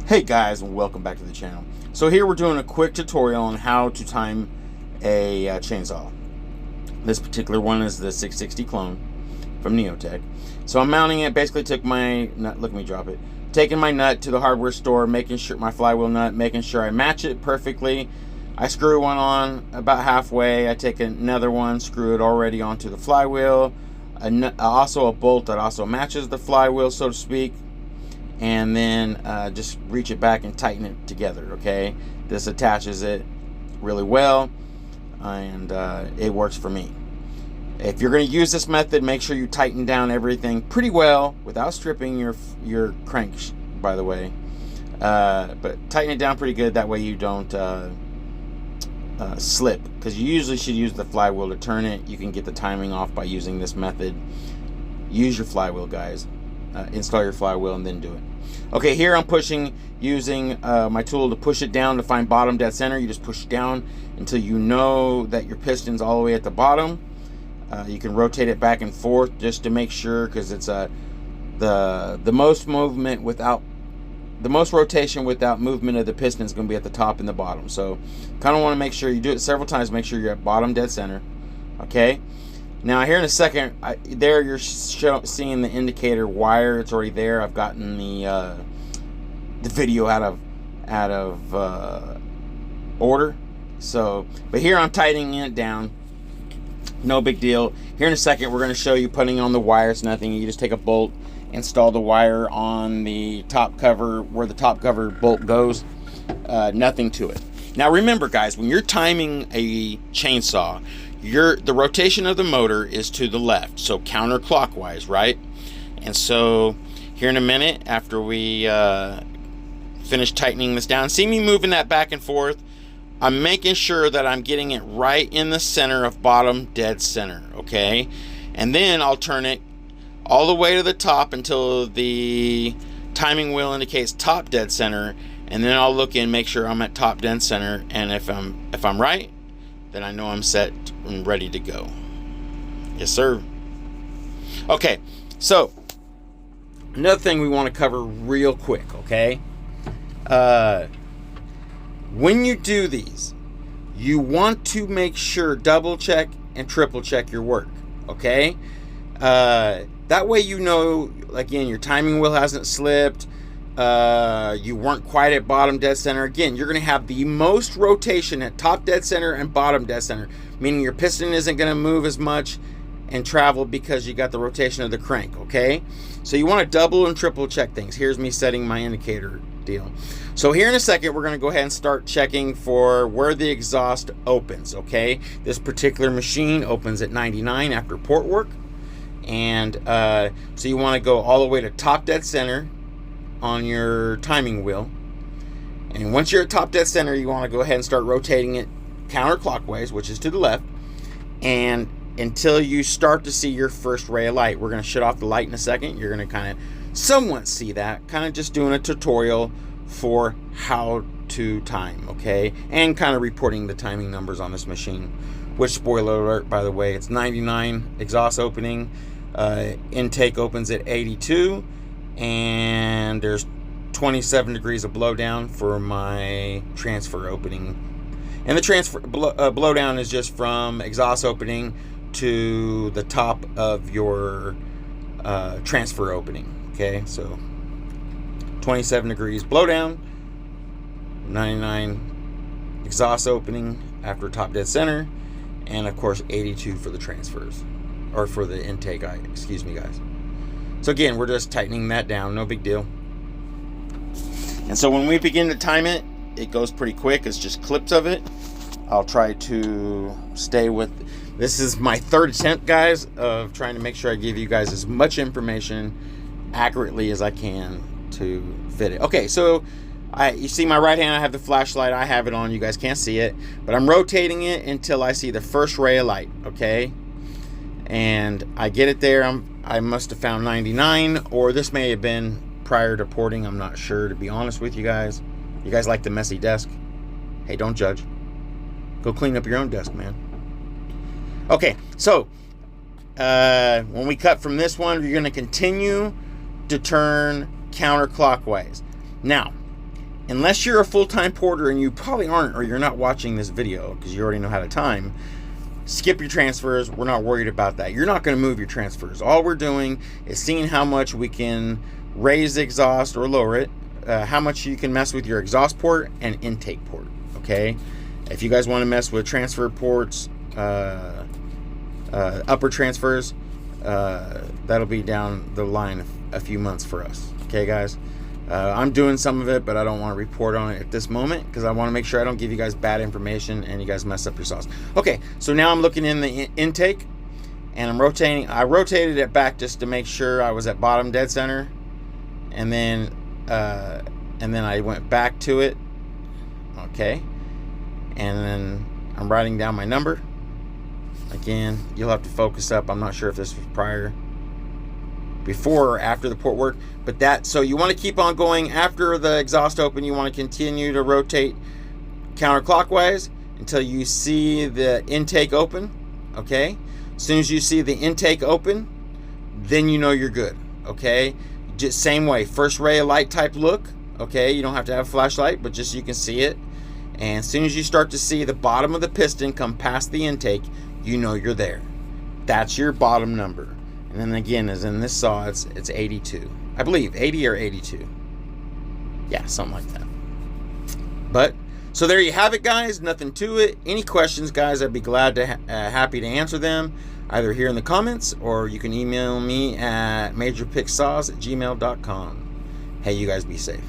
Hey guys, and welcome back to the channel. So here we're doing a quick tutorial on how to time a chainsaw. This particular one is the 660 clone from Neo-tec. So I'm mounting it, basically took my nut, look at me drop it, taking my nut to the hardware store, making sure my flywheel nut, making sure I match it perfectly. I screw one on about halfway, I take another one, screw it already onto the flywheel, also a bolt that also matches the flywheel, so to speak. And then just reach it back and tighten it together. Okay, this attaches it really well, and it works for me. If you're going to use this method, make sure you tighten down everything pretty well without stripping your crank, by the way, but tighten it down pretty good, that way you don't slip, because you usually should use the flywheel to turn it. You can get the timing off by using this method. Use your flywheel, guys. Install your flywheel and then do it. Okay, here I'm pushing, using my tool to push it down to find bottom dead center. You just push it down until you know that your piston's all the way at the bottom. You can rotate it back and forth just to make sure, because it's the most movement without the most rotation without movement of the piston is going to be at the top and the bottom. So kind of want to make sure you do it several times. Make sure you're at bottom dead center. Okay. Now here in a second, there you're seeing the indicator wire. It's already there. I've gotten the video out of order. So, but here I'm tightening it down. No big deal. Here in a second, we're going to show you putting on the wire. It's nothing. You just take a bolt, install the wire on the top cover where the top cover bolt goes. Nothing to it. Now remember, guys, when you're timing a chainsaw, the rotation of the motor is to the left, so counterclockwise, right? And so here in a minute, after we finish tightening this down, see me moving that back and forth, I'm making sure that I'm getting it right in the center of bottom dead center, okay? And then I'll turn it all the way to the top until the timing wheel indicates top dead center, and then I'll look in, make sure I'm at top dead center, and if I'm right, then I know I'm set and ready to go. Yes, sir. Okay, so another thing we want to cover real quick, okay? When you do these, you want to make sure, double check and triple check your work, okay? That way you know, again, your timing wheel hasn't slipped, you weren't quite at bottom dead center. Again, you're going to have the most rotation at top dead center and bottom dead center, meaning your piston isn't going to move as much and travel because you got the rotation of the crank, okay? So you want to double and triple check things. Here's me setting my indicator deal. So here in a second, we're going to go ahead and start checking for where the exhaust opens, okay? This particular machine opens at 99 after port work, and so you want to go all the way to top dead center on your timing wheel, and once you're at top dead center, you want to go ahead and start rotating it counterclockwise, which is to the left, and until you start to see your first ray of light. We're going to shut off the light in a second. You're going to kind of somewhat see that, kind of just doing a tutorial for how to time, okay, and kind of reporting the timing numbers on this machine, which, spoiler alert, by the way, it's 99 exhaust opening, intake opens at 82, and there's 27 degrees of blowdown for my transfer opening. And the transfer blowdown is just from exhaust opening to the top of your transfer opening. Okay, so 27 degrees blowdown, 99 exhaust opening after top dead center, and of course 82 for the transfers, or for the intake. Excuse me, guys. So again, we're just tightening that down, no big deal. And so when we begin to time it, it goes pretty quick. It's just clips of it. I'll try to stay with, this is my third attempt, guys, of trying to make sure I give you guys as much information accurately as I can to fit it. Okay, so you see my right hand, I have the flashlight, I have it on, you guys can't see it, but I'm rotating it until I see the first ray of light, okay? And I get it there. I must have found 99, or this may have been prior to porting. I'm not sure, to be honest with you guys. You guys like the messy desk? Hey, don't judge. Go clean up your own desk, man. Okay, so when we cut from this one, you're going to continue to turn counterclockwise. Now, unless you're a full-time porter, and you probably aren't, or you're not watching this video because you already know how to time, skip your transfers. We're not worried about that. You're not going to move your transfers. All we're doing is seeing how much we can raise the exhaust or lower it, how much you can mess with your exhaust port and intake port. Okay, if you guys want to mess with transfer ports, upper transfers, that'll be down the line a few months for us. Okay, guys. I'm doing some of it, but I don't want to report on it at this moment because I want to make sure I don't give you guys bad information and you guys mess up your sauce. Okay, so now I'm looking in the intake and I'm rotating. I rotated it back just to make sure I was at bottom dead center, and then I went back to it. Okay, and then I'm writing down my number. Again, you'll have to focus up. I'm not sure if this was before or after the port work, but so you want to keep on going after the exhaust open. You want to continue to rotate counterclockwise until you see the intake open. Okay, as soon as you see the intake open, then you know you're good. Okay, just same way, first ray of light type look. Okay, you don't have to have a flashlight, but just so you can see it. And as soon as you start to see the bottom of the piston come past the intake, you know you're there. That's your bottom number. And then again, as in this saw, it's 82. I believe 80 or 82. Yeah, something like that. But so there you have it, guys. Nothing to it. Any questions, guys, I'd be glad to happy to answer them, either here in the comments or you can email me at majorpicksaws@gmail.com. Hey, you guys be safe.